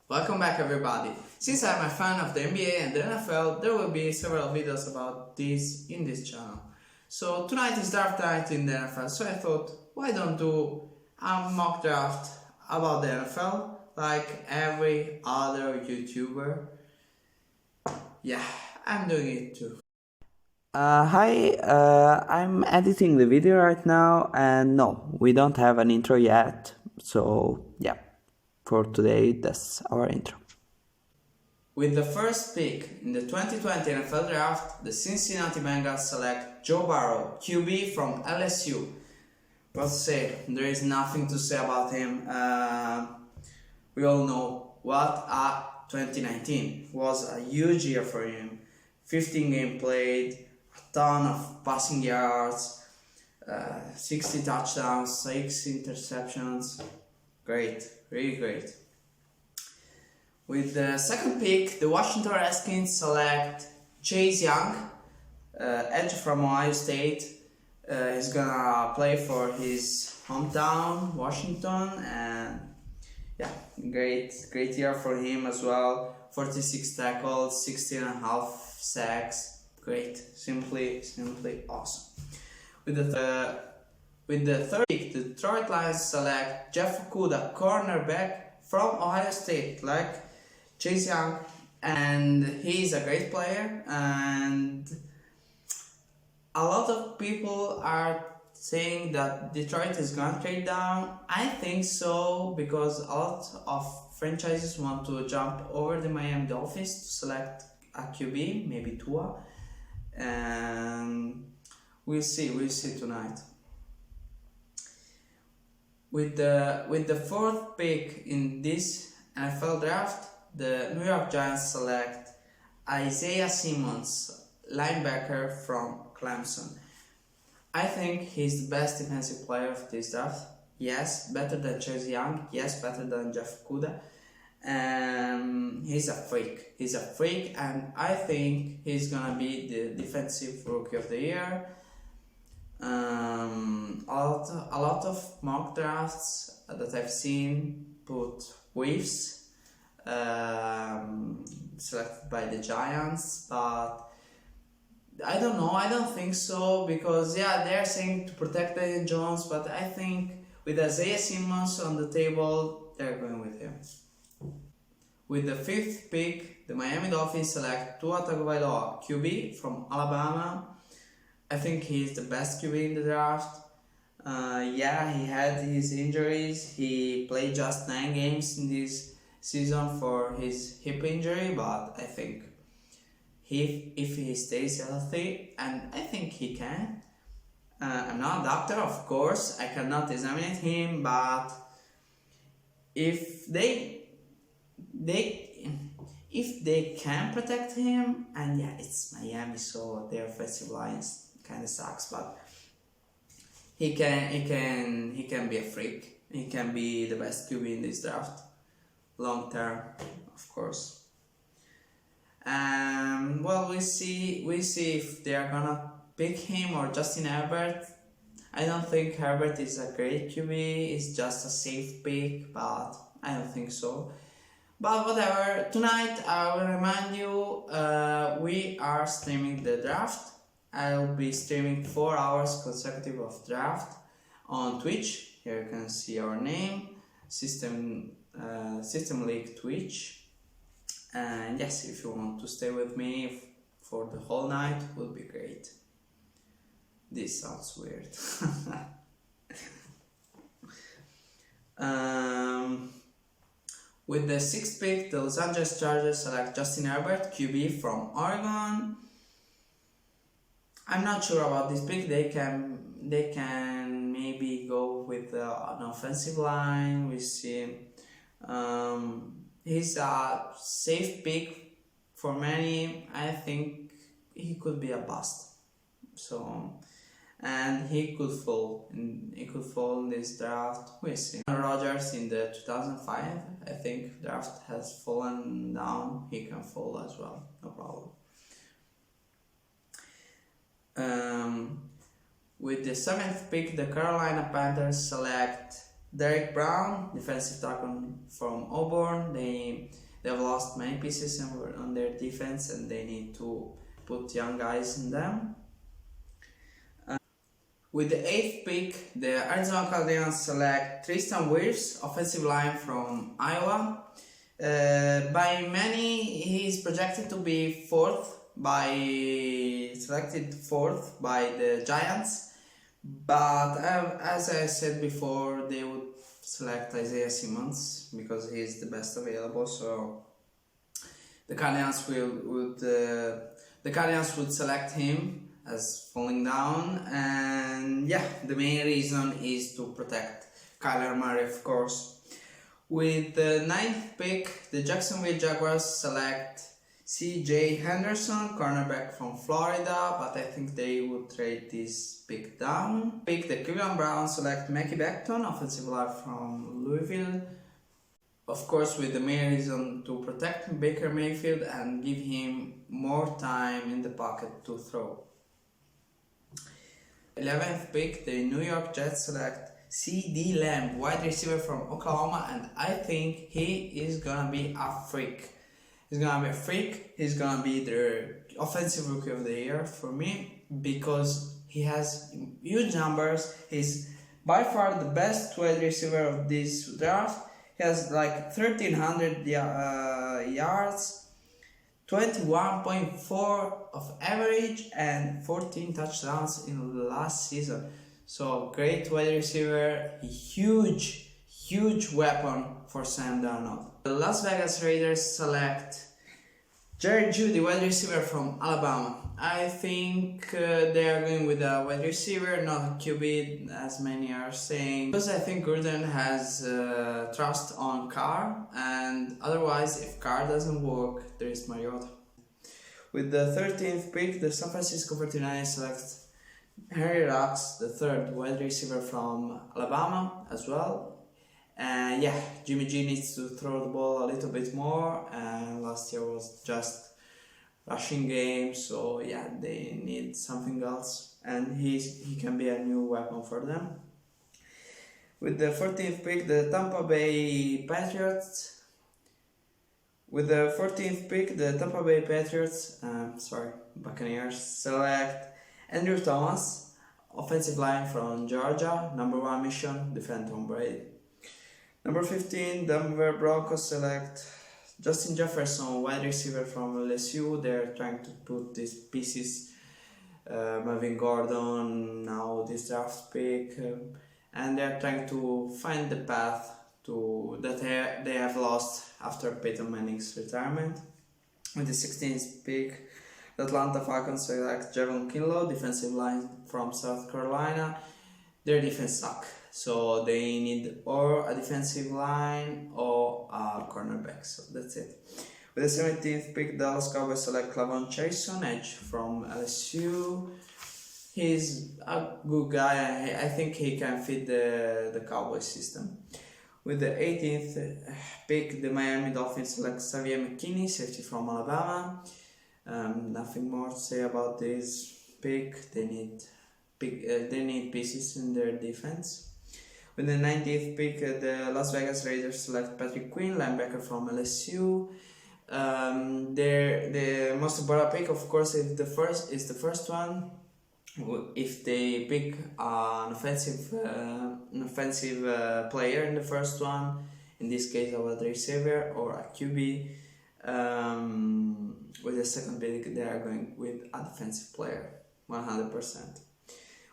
Welcome back everybody. Since I'm a fan of the NBA and the NFL, there will be several videos about this in this channel. So tonight is draft night in the NFL, so I thought why don't do a mock draft about the NFL like every other YouTuber. Yeah, I'm doing it too. Hi, I'm editing the video right now, and no, we don't have an intro yet, so yeah, for today, that's our intro. With the first pick in the 2020 NFL Draft, the Cincinnati Bengals select Joe Burrow, QB from LSU. What to say? There is nothing to say about him. We all know what a 2019 was a huge year for him. 15 games played, a ton of passing yards, 60 touchdowns, 6 interceptions. Great, really great. With the second pick, the Washington Redskins select Chase Young, edge from Ohio State. He's gonna play for his hometown, Washington, and yeah, great year for him as well. 46 tackles, 16.5 sacks. Great, simply awesome. With the third pick, the Detroit Lions select Jeff Okudah, cornerback from Ohio State, like Chase Young, and he's a great player, and a lot of people are saying that Detroit is gonna trade down. I think so because a lot of franchises want to jump over the Miami Dolphins to select a QB, maybe Tua, and we'll see tonight. With the fourth pick in this NFL draft, the New York Giants select Isaiah Simmons, linebacker from Clemson. I think he's the best defensive player of this draft. Yes, better than Chase Young. Yes, better than Jeff Okudah. He's a freak, and I think he's gonna be the defensive rookie of the year. A lot of mock drafts that I've seen put Waves selected by the Giants, but I don't know, I don't think so, because yeah, they're saying to protect Daniel Jones, but I think with Isaiah Simmons on the table, they're going with him. With the fifth pick, the Miami Dolphins select Tua Tagovailoa, QB from Alabama. I think he's the best QB in the draft. Yeah, he had his injuries. He played just 9 games in this season for his hip injury, but I think if he stays healthy, and I think he can. I'm not a doctor, of course. I cannot examine him, but if they can protect him, and yeah, it's Miami, so their offensive lines kind of sucks, but he can be a freak. He can be the best QB in this draft, long term, of course. Well, we see if they are gonna pick him or Justin Herbert. I don't think Herbert is a great QB. It's just a safe pick, but I don't think so. But whatever. Tonight I will remind you, we are streaming the draft. I'll be streaming 4 hours consecutive of draft on Twitch. Here you can see our name, System League Twitch. And yes, if you want to stay with me for the whole night, will be great. This sounds weird. With the sixth pick, the Los Angeles Chargers select Justin Herbert, QB from Oregon. I'm not sure about this pick. They can maybe go with an offensive line. We see. He's a safe pick for many. I think he could be a bust. So, and he could fall in this draft. We see. Aaron Rodgers in the 2005, I think draft has fallen down. He can fall as well, no problem. With the 7th pick, the Carolina Panthers select Derrick Brown, defensive tackle from Auburn. They lost many pieces on their defense, and they need to put young guys in them. With the 8th pick, the Arizona Cardinals select Tristan Wirfs, offensive line from Iowa. By many, he is projected to be selected fourth by the Giants. But as I said before, they would select Isaiah Simmons because he is the best available. So the Cardinals would select him as falling down, and yeah, the main reason is to protect Kyler Murray, of course. With the 9th pick, the Jacksonville Jaguars select C.J. Henderson, cornerback from Florida, but I think they would trade this pick down. The Cleveland Browns select Mackie Becton, offensive line from Louisville, of course with the main reason to protect Baker Mayfield and give him more time in the pocket to throw. 11th pick, the New York Jets select C.D. Lamb, wide receiver from Oklahoma, and I think he is gonna be a freak. He's gonna be a freak. He's gonna be the offensive rookie of the year for me because he has huge numbers. He's by far the best wide receiver of this draft. He has like 1,300 yards, 21.4 of average, and 14 touchdowns in the last season. So great wide receiver, huge weapon for Sam Darnold. The Las Vegas Raiders select Jerry Jeudy, wide receiver from Alabama. I think they are going with a wide receiver, not a QB, as many are saying, because I think Gruden has trust on Carr, and otherwise, if Carr doesn't work, there is Mariota. With the 13th pick, the San Francisco 49ers select Henry Ruggs, the third wide receiver from Alabama as well. And yeah, Jimmy G needs to throw the ball a little bit more, and last year was just rushing game, so yeah, they need something else, and he can be a new weapon for them. With the 14th pick, the Tampa Bay Patriots Buccaneers select Andrew Thomas, offensive line from Georgia, number 1 mission, defend Tom Brady. Number 15, Denver Broncos select Justin Jefferson, wide receiver from LSU. They're trying to put these pieces, Melvin Gordon, now this draft pick, and they're trying to find the path that they have lost after Peyton Manning's retirement. With the 16th pick, the Atlanta Falcons select Javon Kinlaw, defensive line from South Carolina. Their defense sucks, so they need or a defensive line or a cornerback, so that's it. With the 17th pick, Dallas Cowboys select Clavon Chaisson, edge from LSU. He's a good guy. I think he can fit the Cowboys system. With the 18th pick, the Miami Dolphins select Xavier McKinney, safety from Alabama. Nothing more to say about this pick. They need pieces in their defense. With the 19th pick, the Las Vegas Raiders select Patrick Quinn, linebacker from LSU. The most important pick, of course, is the first one. If they pick an offensive player in the first one, in this case a wide receiver or a QB, with the second pick they are going with a defensive player, 100%.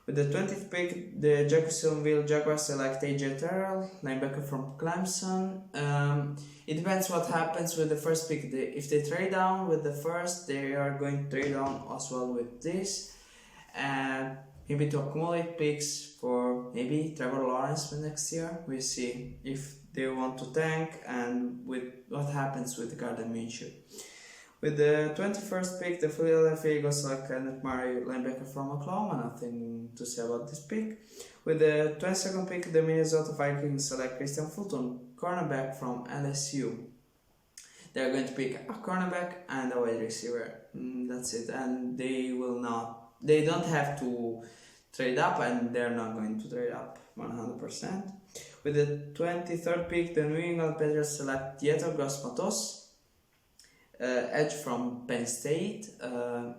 With the 20th pick, the Jacksonville Jaguars select AJ Terrell, linebacker from Clemson. It depends what happens with the first pick. If they trade down with the first, they are going to trade down as well with this. And maybe to accumulate picks for maybe Trevor Lawrence for next year. We'll see if they want to tank and with what happens with Gardner Minshew. With the 21st pick, the Philadelphia Eagles select Kenneth Murray, linebacker from Oklahoma. Nothing to say about this pick. With the 22nd pick, the Minnesota Vikings select Christian Fulton, cornerback from LSU. They're going to pick a cornerback and a wide receiver. That's it, and they don't have to trade up, and they're not going to trade up 100%. With the 23rd pick, the New England Patriots select Yetur Gross-Matos, edge from Penn State. A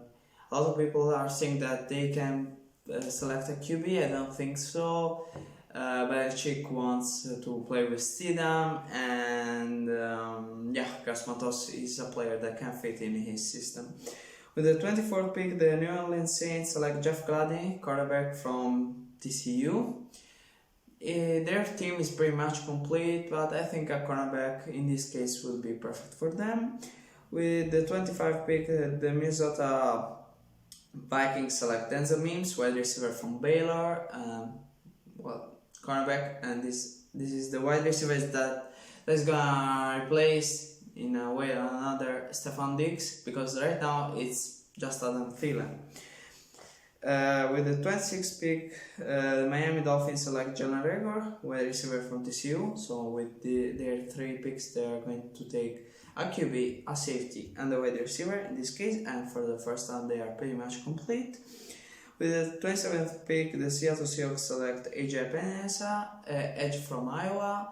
lot of people are saying that they can select a QB. I don't think so. Belichick wants to play with Stidham, and Gus Matos is a player that can fit in his system. With the 24th pick, the New Orleans Saints select Jeff Gladney, quarterback from TCU. Their team is pretty much complete, but I think a cornerback in this case will be perfect for them. With the 25th pick, the Minnesota Vikings select Denzel Mims, wide receiver from Baylor. Cornerback, and this is the wide receiver that's gonna replace in a way or another Stephon Diggs, because right now it's just Adam Thielen. With the 26th pick, the Miami Dolphins select Jalen Reagor, wide receiver from TCU. So with their 3 picks, they are going to take a QB, a safety, and a wide receiver in this case, and for the first round they are pretty much complete. With the 27th pick, the Seattle Seahawks select AJ Penesa, edge from Iowa.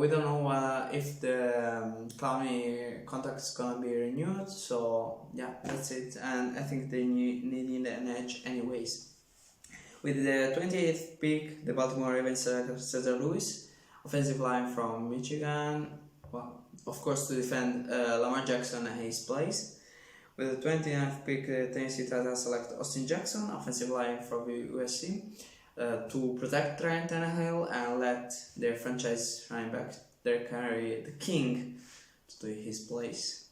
We don't know if the Clowney contract is gonna be renewed, so yeah, that's it. And I think they need an edge anyways. With the 28th pick, the Baltimore Ravens select Cesar Lewis, offensive line from Michigan. Well, of course, to defend Lamar Jackson at his place. With the 29th pick, Tennessee Titans select Austin Jackson, offensive line from USC, to protect Ryan Tannehill and let their franchise running back Derrick Henry, the king, to take his place.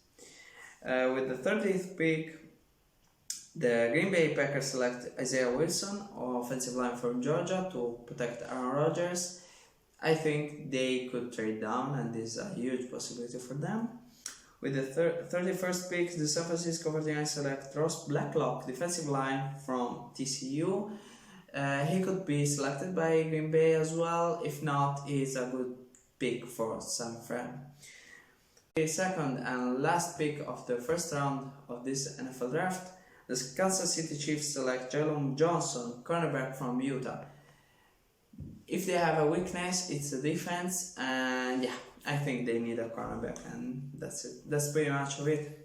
With the 30th pick, the Green Bay Packers select Isaiah Wilson, offensive line from Georgia, to protect Aaron Rodgers. I think they could trade down, and this is a huge possibility for them. With the 31st pick, the San Francisco 49ers select Ross Blacklock, defensive line from TCU. He could be selected by Green Bay as well. If not, he's a good pick for San Fran. The second and last pick of the first round of this NFL draft, the Kansas City Chiefs select Jalen Johnson, cornerback from Utah. If they have a weakness, it's the defense, and yeah, I think they need a cornerback, and that's it. That's pretty much it.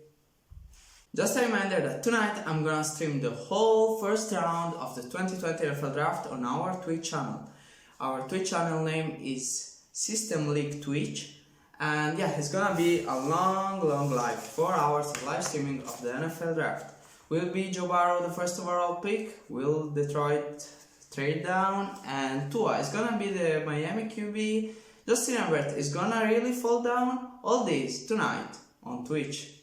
Just a reminder that tonight I'm gonna stream the whole first round of the 2020 NFL Draft on our Twitch channel. Our Twitch channel name is System League Twitch, and yeah, it's gonna be a long live, 4 hours of live streaming of the NFL Draft. Will be Joe Burrow the first overall pick? Will Detroit trade down? And Tua is gonna be the Miami QB? Justin Herbert is gonna really fall down? All this tonight on Twitch.